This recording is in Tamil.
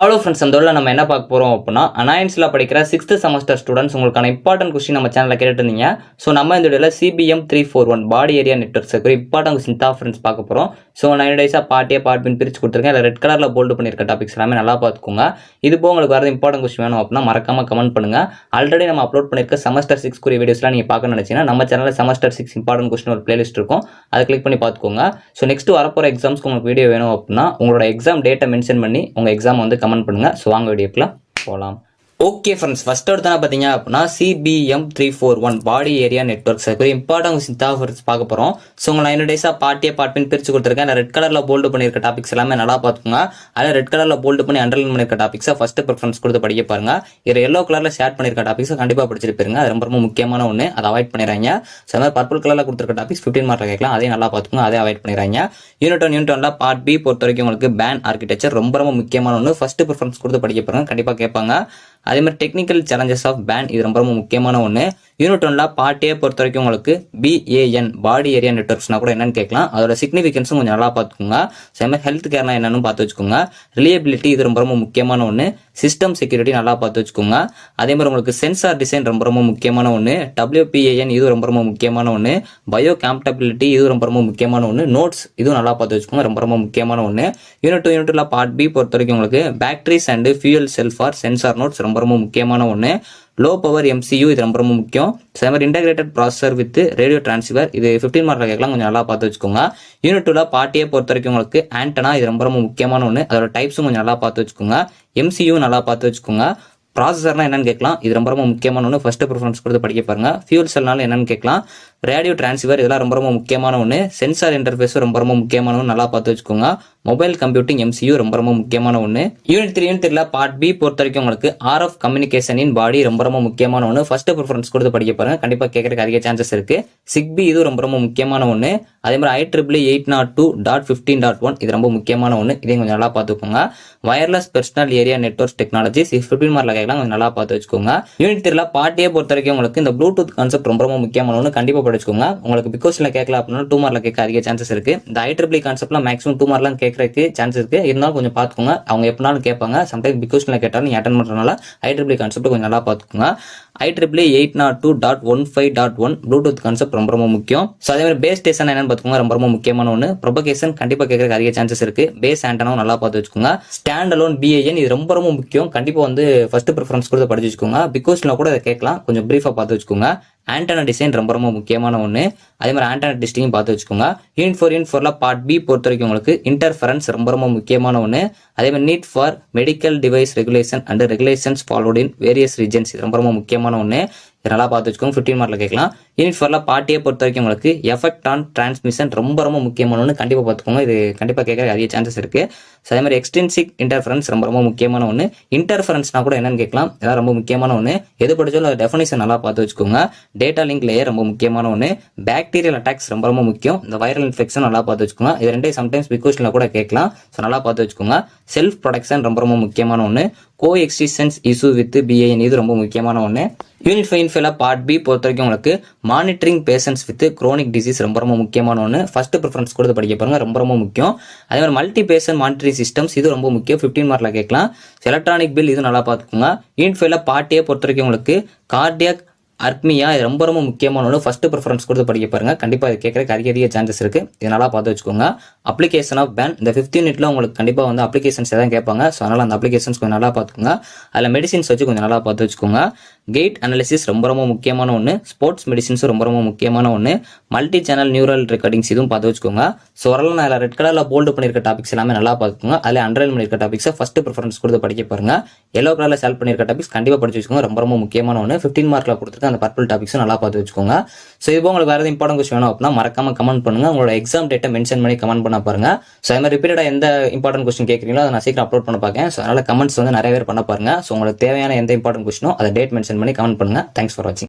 ஹலோ ஃப்ரெண்ட்ஸ், அந்த உள்ள நம்ம என்ன பார்க்க போகிறோம் அப்படின்னா, அனாயன்ஸில் படிக்கிற 6th செமஸ்டர் ஸ்டூடெண்ட்ஸ் உங்களுக்கான இம்பார்ட்டன்ட் கொஸ்டின் நம்ம சேனலில் கேட்டுட்டு இருந்தீங்க. ஸோ நம்ம இந்த வீடியோவில் CBM 341 பாடி ஏரியா நெட்வொர்க்ஸ் இம்பார்ட்டன்ட் கொஸ்டின் தான் ஃப்ரெண்ட்ஸ் பார்க்க போகிறோம். ஸோ 9 டேஸாக பார்ட் பின் பிரித்து கொடுத்துருக்கேன். அதில் ரெட் கலரில் போல்டு பண்ணியிருக்க டாபிக்ஸ் எல்லாமே நல்லா பார்த்துக்கோங்க. இது போக உங்களுக்கு வரது இம்பார்ட்டன்ட் கொஸ்டின் வேணும் அப்படின்னா மறக்காமல் கமெண்ட் பண்ணுங்கள். ஆல்ரெடி நம்ம அப்லோட் பண்ணியிருக்க செமஸ்டர் 6 குறிய வீடியோஸ்லாம் நீங்கள் பார்க்கணும்னு நினச்சிங்கன்னா நம்ம சேனலில் செமஸ்டர் 6 இம்பார்ட்டன்ட் கொஸ்டின் ஒரு பிளேலிஸ்ட் இருக்கும். அதை கிளிக் பண்ணி பார்த்துக்கோங்க. ஸோ நெக்ஸ்ட் வரப்போகிற எக்ஸாம்ஸ்க்கு உங்களுக்கு வீடியோ வேணும் அப்படின்னா உங்களோட எக்ஸாம் டேட்டை மென்ஷன் பண்ணி உங்கள் எக்ஸாம் வந்து கமெண்ட் பண்ணுங்கள். ஸோ வீடியோக்குள்ள போலாம். ஓகே ஃப்ரெண்ட்ஸ், ஃபர்ஸ்ட் எடுத்து பார்த்தீங்க அப்படின்னா CBM 341 பாடி ஏரியா நெட்வொர்க்ஸ் இம்பார்ட்டன்ட் கொஸ்டின் தான் பார்க்க போகிறோம். ஸோ உங்களை 9 டேஸாக பார்ட் பின் பிரித்து கொடுத்துருக்கேன். ரெட் கலரில் போல்டு பண்ணியிருக்க டாபிக்ஸ் எல்லாமே நல்லா பார்த்துக்கோங்க. அதில் ரெட் கலரில் போல்டு பண்ணி அண்டர்லைன் பண்ணியிருக்க டாபிக்ஸை ஃபர்ஸ்ட் ப்ரிஃபரன்ஸ் கொடுத்து படிக்க பாருங்க. இது எல்லோ கலரில் ஷேர் பண்ணியிருக்க டாபிக்ஸை கண்டிப்பாக படிச்சிட்டு போயிருங்க. அது ரொம்ப முக்கியமான ஒன்று, அதை அவாய்ட் பண்ணிடுறாங்க. ஸோ மாதிரி பர்பிள் கலரில் கொடுத்துருக்க டாபிக்ஸ் 15 மார்க்கில் கேட்கலாம், அதையும் நல்லா பார்த்துக்கோங்க, அதை அவாய்ட் பண்ணிடுறாங்க. யூனிட் 1 பார்ட் பி பொறுத்த வரைக்கும் உங்களுக்கு பேன் ஆர்கிடெக்சர் ரொம்ப முக்கியமான ஒன்று, ஃபர்ஸ்ட் ப்ரிஃபரன்ஸ் கொடுத்து படிக்க பாருங்க, கண்டிப்பாக கேட்பாங்க. அதே மாதிரி டெக்னிக்கல் சேலஞ்சஸ் ஆஃப் பேன் இது ரொம்ப முக்கியமான ஒன்று. யூனிட் 1 பார்ட் ஏ பொறுத்த வரைக்கும் உங்களுக்கு BAN பாடி ஏரியா நெட்வொர்க்ஸ்னா கூட என்னன்னு கேட்கலாம். அதோட சிக்னிஃபிகன்ஸும் கொஞ்சம் நல்லா பார்த்துக்கோங்க. அதே ஹெல்த் கேர்னா என்னன்னு பார்த்து வச்சுக்கோங்க. ரிலியபிலிட்டி இது ரொம்ப முக்கியமான ஒன்று. சிஸ்டம் செக்யூரிட்டி நல்லா பார்த்து வச்சுக்கோங்க. அதே மாதிரி உங்களுக்கு சென்சார் டிசைன் ரொம்ப முக்கியமான ஒன்று. WPAN இது ரொம்ப முக்கியமான ஒன்று. பயோ கம்பேட்டபிலிட்டி இது ரொம்ப முக்கியமான ஒன்று. நோட்ஸ் இதுவும் நல்லா பார்த்து வச்சுக்கோங்க, ரொம்ப முக்கியமான ஒன்று. யூனிட் 2 பார்ட் பி பொறுத்த வரைக்கும் உங்களுக்கு batteries and fuel cell for sensor notes ரொம்ப முக்கியமான ஒன்று. லோ பவர் MCU இது ரொம்ப முக்கியம். அதே மாதிரி integrated processor with radio transfer இது 15 மார்க்கில் கேட்கலாம், கொஞ்சம் நல்லா பார்த்து வச்சுக்கோங்க. யூனிட் 2 பார்ட் ஏ பொறுத்த வரைக்கும் உங்களுக்கு ஆண்டனா இது ரொம்ப முக்கியமான ஒன்று. அதோட டைப்ஸும் கொஞ்சம் நல்லா பார்த்து வச்சுக்கோங்க. MCU நல்லா பார்த்து வச்சுக்கோங்க. ப்ராசஸர்னா என்னன்னு கேட்கலாம், இது ரொம்ப முக்கியமான ஒன்று, ஃபர்ஸ்ட் ப்ரிஃபரன்ஸ் கொடுத்து படிக்க பாருங்க. ஃபியூல் செல்னால என்னன்னு கேட்கலாம். ரேடியோ டிரான்ஸ்ஃபர் இதெல்லாம் ரொம்ப முக்கியமான ஒன்று. சென்சார் இன்டர்ஃபேஸ் ரொம்ப முக்கியமான ஒன்று, நல்லா பார்த்து வச்சுக்கோங்க. மொபைல் கம்ப்யூட்டிங் MCU ரொம்ப முக்கியமான ஒன்று. யூனிட் 3 பார்ட் பி பொறுத்த வரைக்கும் உங்களுக்கு RF கம்யூனிகேஷன் இன் பாடி ரொம்ப முக்கியமான ஒன்று, ஃபர்ஸ்ட் ப்ரிஃபரன்ஸ் கொடுத்து படிக்க பாருங்க, கண்டிப்பாக கேட்கறதுக்கு அதிக சான்சஸ் இருக்கு. சிக்பி இது ரொம்ப முக்கியமான ஒன்று. அதே மாதிரி IEEE 802.15.1 இது ரொம்ப முக்கியமான ஒன்று, இதையும் கொஞ்சம் நல்லா பார்த்துக்கோங்க. Wireless personal area network technologies 15 மார்க்கில் கேட்கலாம், கொஞ்சம் நல்லா பார்த்து வச்சுக்கோங்க. யூனிட் 3 பார்ட் ஏ பொறுத்த வரைக்கும் உங்களுக்கு இந்த ப்ளூடூத் கான்செப்ட் ரொம்ப முக்கியமான ஒன்று, கண்டிப்பாக படிச்சுக்கோங்க. உங்களுக்கு பிகாஸ்ல கேட்கல அப்படின்னா 2 மார்க்கில் கேட்க அதிக சான்சஸ் இருக்கு. இந்த IEEE கான்செப்ட்லாம் மேக்ஸிமம் 2 மார்க்லாம் கேட்கறதுக்கு சான்ஸ் இருக்கு, இருந்தாலும் கொஞ்சம் பார்த்துக்கோங்க. அவங்க எப்படினாலும் கேட்பாங்க, சம்டைம் பிகாஸ்ல கேட்டாலும் நீங்க அட்டன் பண்றதுனால IEEE கான்செப்ட் கொஞ்சம் நல்லா பார்த்துக்கோங்க. IEEE 802.15.1 ப்ளூடூத் கான்செப்ட் ரொம்ப முக்கியம். ஸோ அதே மாதிரி பேஸ் ஸ்டேஷன் என்னன்னு பார்த்துக்கோங்க, ரொம்ப முக்கியமான ஒன்று. ப்ரொபகேஷன் கண்டிப்பாக கேட்கறதுக்கு அதிக சான்சஸ் இருக்கு. பேஸ் ஆண்டனாவும் நல்லா பார்த்து வச்சுக்கோங்க. ஸ்டாண்ட் அலோன் BAN இது ரொம்ப முக்கியம், கண்டிப்பாக வந்து ஃபர்ஸ்ட் ப்ரிஃபரன்ஸ் கொடுத்து படிச்சு வச்சுக்கோங்க. பிகாஸ்ல கூட இதை கேட்கலாம், கொஞ்சம் பிரீஃபா பார்த்து வச்சுக்கோங்க. ஆண்டனா டிசைன் ரொம்ப முக்கியமான ஒன்று. அதே மாதிரி ஆண்டனா டெஸ்டிங் பார்த்து வச்சுக்கோங்க. யூனிட் 4 பார்ட் பி பொறுத்த வரைக்கும் உங்களுக்கு இன்டர்ஃபரன்ஸ் ரொம்ப முக்கியமான ஒன்று. அதே மாதிரி need for medical device regulation and regulations followed in various regions இது ரொம்ப முக்கியமான ஒன்று, நல்லா பார்த்து வச்சுக்கோங்க. 15 மார்க்கில் கேட்கலாம். யூனிட் 4 பார்ட் ஏ பொறுத்த வரைக்கும் உங்களுக்கு எஃபெக்ட் ஆன் டிரான்ஸ்மிஷன் ரொம்ப முக்கியமான ஒன்று, கண்டிப்பாக பார்த்துக்கோங்க, இது கண்டிப்பாக கேட்க அதிக சான்சஸ் இருக்கு. அதே மாதிரி எக்ஸ்டென்சிவ் இன்டர்ஃபரன்ஸ் ரொம்ப முக்கியமான ஒன்று. இன்டர்ஃபரன்ஸ்னா கூட என்னன்னு கேட்கலாம், இதெல்லாம் ரொம்ப முக்கியமான ஒன்று. எது படிச்சாலும் அது டெஃபினிஷன் நல்லா பார்த்து வச்சுக்கோங்க. டேட்டா லிங்க் லேயர் ரொம்ப முக்கியமான ஒன்று. பாக்டீரியல் அட்டாக்ஸ் ரொம்ப முக்கியம். இந்த வைரல் இன்ஃபெக்ஷன் நல்லா பார்த்து வச்சுக்கோங்க. இது ரெண்டே சம்டைம்ஸ் பிகாஸ்ல கூட கேட்கலாம், ஸோ நல்லா பார்த்து வச்சுக்கோங்க. செல்ஃப் ப்ரொடக்ஷன் ரொம்ப முக்கியமான ஒன்று. கோ எக்ஸிஸ்டன்ஸ் இஷ்யூ வித் BAN இது ரொம்ப முக்கியமான ஒன்று. யூனிட் 5 பார்ட் பி பொறுத்த வரைக்கும் உங்களுக்கு monitoring patients with chronic disease ரொம்ப முக்கியமான ஒன்று, ஃபர்ஸ்ட் ப்ரிஃபரன்ஸ் கொடுத்து படிக்க பாருங்க, ரொம்ப முக்கியம். அதே மாதிரி மல்டி பேஷன் மானிட்டரிங் சிஸ்டம்ஸ் இது ரொம்ப முக்கியம், 15 மார்க்கில் கேட்கலாம். எலக்ட்ரானிக் பில் இது நல்லா பார்த்துக்கோங்க. யூனிட் 5 பார்ட் ஏ பொறுத்த வரைக்கும் உங்களுக்கு கார்டியாக் அர்க்மியா இது ரொம்ப முக்கியமான ஒன்று, ஃபர்ஸ்ட் ப்ரிஃபரன்ஸ் கொடுத்து படிக்க பாருங்க, கண்டிப்பாக இது கேட்கறதுக்கு அதிக சான்சஸ் இருக்கு, இது நல்லா பார்த்து வச்சுக்கோங்க. அப்ளிகேஷன் ஆஃப் பேன் இந்த 15 யூனிட்ல உங்களுக்கு கண்டிப்பாக வந்து அப்ளிகேஷன்ஸ் எதாவது கேட்பாங்க, ஸோ அதனால அந்த அப்ளிகேஷன்ஸ் கொஞ்சம் நல்லா பார்த்துக்கோங்க. அதில் மெடிசின்ஸ் வச்சு கொஞ்சம் நல்லா பார்த்து வச்சுக்கோங்க. கேட் அனாலிசிஸ் ரொம்ப முக்கியமான ஒன்று. ஸ்போர்ட்ஸ் மெடிசின்ஸும் ரொம்ப முக்கியமான ஒன்று. மல்டி சேனல் நியூரல் ரெக்கார்டிங்ஸ் இதுவும் பார்த்து வச்சுக்கோங்க. ஸோ வரலாம் நான் ரெட் கலரில் போல்டு பண்ணியிருக்க டாபிக்ஸ் எல்லாமே நல்லா பார்த்துக்கோங்க. அதில் அண்டர்லைன் பண்ணியிருக்க டாபிக்ஸை ஃபர்ஸ்ட் ப்ரிஃபரன்ஸ் கொடுத்து படிக்க பாருங்க. எல்லோ கலரில் செலக்ட் பண்ணியிருக்க டாபிக்ஸ் கண்டிப்பாக படிச்சு வச்சுக்கோங்க, ரொம்ப முக்கியமான ஒன்று. 15 மார்க்கில் கொடுத்துருக்க அந்த பர்பிள் டாபிக்ஸும் நல்லா பார்த்து வச்சுக்கோங்க. ஸோ இப்போ உங்களுக்கு வேறு இம்பார்ட்டன்ட் கொஸ்டின் வேணும் அப்படின்னா மறக்காம கமெண்ட் பண்ணுங்க. உங்களோட எக்ஸாம் டேட்டை மென்ஷன் பண்ணி கமெண்ட் பண்ண பாருங்க. ஸோ அது மாதிரி ரிப்பீட்டடாக எந்த இம்பார்ட்டன்ட் கொஸ்டின் கேட்குறீங்களோ அதை நான் சீக்கிரம் அப்லோட் பண்ண பார்க்கேன். ஸோ அதனால கமெண்ட்ஸ் வந்து நிறைய பேர் பண்ண பாருங்க. ஸோ உங்களுக்கு தேவையான எந்த இம்பார்ட்டன்ட் கொஸ்டினோ அதை டேட் மென்ஷன் பண்ணி கமெண்ட் பண்ணுங்க. Thanks for watching.